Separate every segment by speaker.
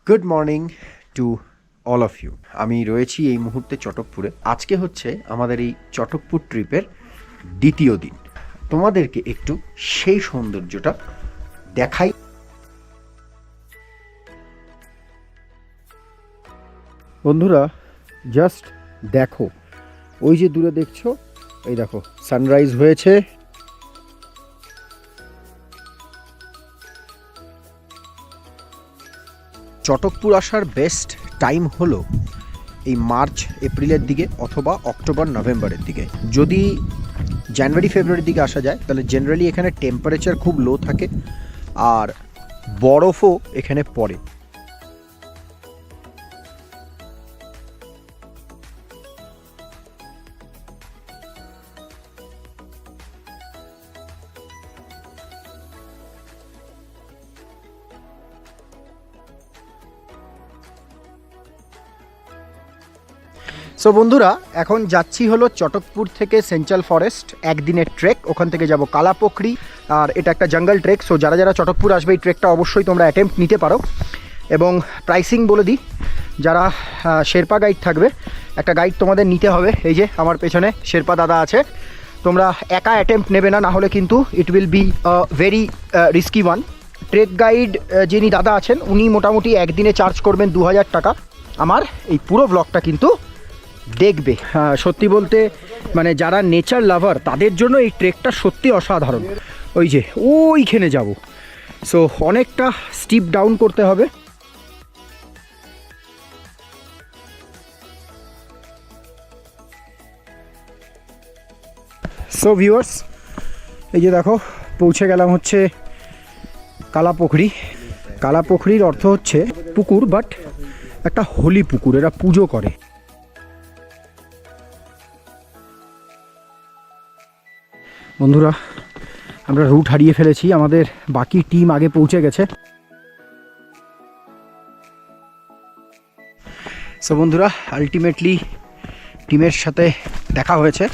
Speaker 1: Good morning to all of you. আমি রয়েছি এই মুহূর্তে চটকপুরে। আজকে হচ্ছে আমাদের এই চটকপুর ট্রিপের দ্বিতীয় দিন। তোমাদেরকে একটু সেই সৌন্দর্যটা দেখাই। বন্ধুরা জাস্ট দেখো, ওই যে দূরে দেখছো, এই দেখো সানরাইজ হয়েছে। চটকপুর আসার বেস্ট টাইম হলো এই মার্চ এপ্রিলের দিকে অথবা অক্টোবর নভেম্বরের দিকে। যদি জানুয়ারি ফেব্রুয়ারির দিকে আসা যায় তাহলে জেনারেলি এখানে টেম্পারেচার খুব লো থাকে আর বরফও এখানে পড়ে। সো বন্ধুরা, এখন যাচ্ছি হলো চটকপুর থেকে সেন্ট্রাল ফরেস্ট, একদিনের ট্রেক। ওখান থেকে যাব কালাপোখরি, আর এটা একটা জঙ্গল ট্রেক। সো যারা যারা চটকপুর আসবে এই ট্রেকটা অবশ্যই তোমরা অ্যাটেম্প্ট নিতে পারো। এবং প্রাইসিং বলে দিই, যারা শেরপা গাইড থাকবে, একটা গাইড তোমাদের নিতে হবে। এই যে আমার পেছনে শেরপা দাদা আছে। তোমরা একা অ্যাটেম্প্ট নেবে না, না হলে কিন্তু it will be very risky one. Trek guide যিনি দাদা আছেন উনি মোটামুটি একদিনে চার্জ করবেন 2000 টাকা। আমার এই পুরো ব্লগটা কিন্তু দেখবে। সত্যি বলতে মানে যারা নেচার লাভার তাদের জন্য এই ট্রেকটা সত্যি অসাধারণ। ওই যে ওইখানে যাব, সো অনেকটা স্টিপ ডাউন করতে হবে। সো ভিউয়ার্স, এই যে দেখো পৌঁছে গেলাম হচ্ছে কালাপোখরি। কালাপোখরির অর্থ হচ্ছে পুকুর, বাট একটা হোলি পুকুর, এরা পুজো করে। বন্ধুরা, আমরা রুট হারিয়ে ফেলেছি, আমাদের বাকি টিম আগে পৌঁছে গেছে। সো বন্ধুরা, আলটিমেটলি টিমের সাথে দেখা হয়েছে।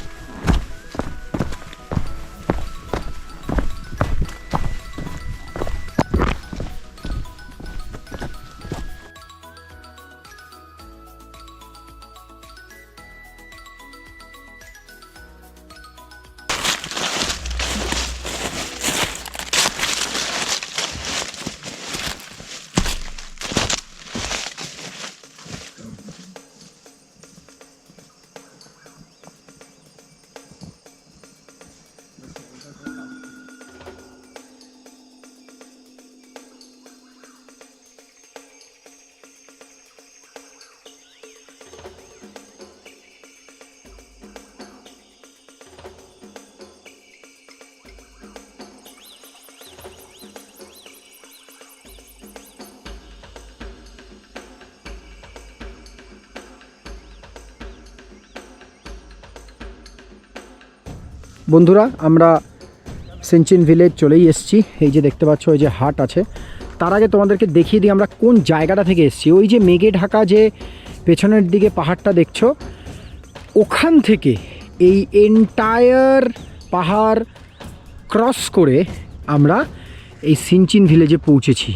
Speaker 1: বন্ধুরা, আমরা সেনচিন ভিলেজ চলেই এসেছি। এই যে দেখতে পাচ্ছ, ওই যে হাট আছে। তার আগে তোমাদেরকে দেখিয়ে দিই আমরা কোন জায়গাটা থেকে এসেছি। ওই যে মেঘে ঢাকা যে পেছনের দিকে পাহাড়টা দেখছো, ওখান থেকে এই এন্টায়ার পাহাড় ক্রস করে আমরা এই সেনচিন ভিলেজে পৌঁছেছি।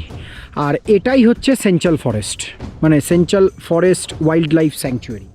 Speaker 1: আর এটাই হচ্ছে সেন্ট্রাল ফরেস্ট, মানে central forest wild life sanctuary.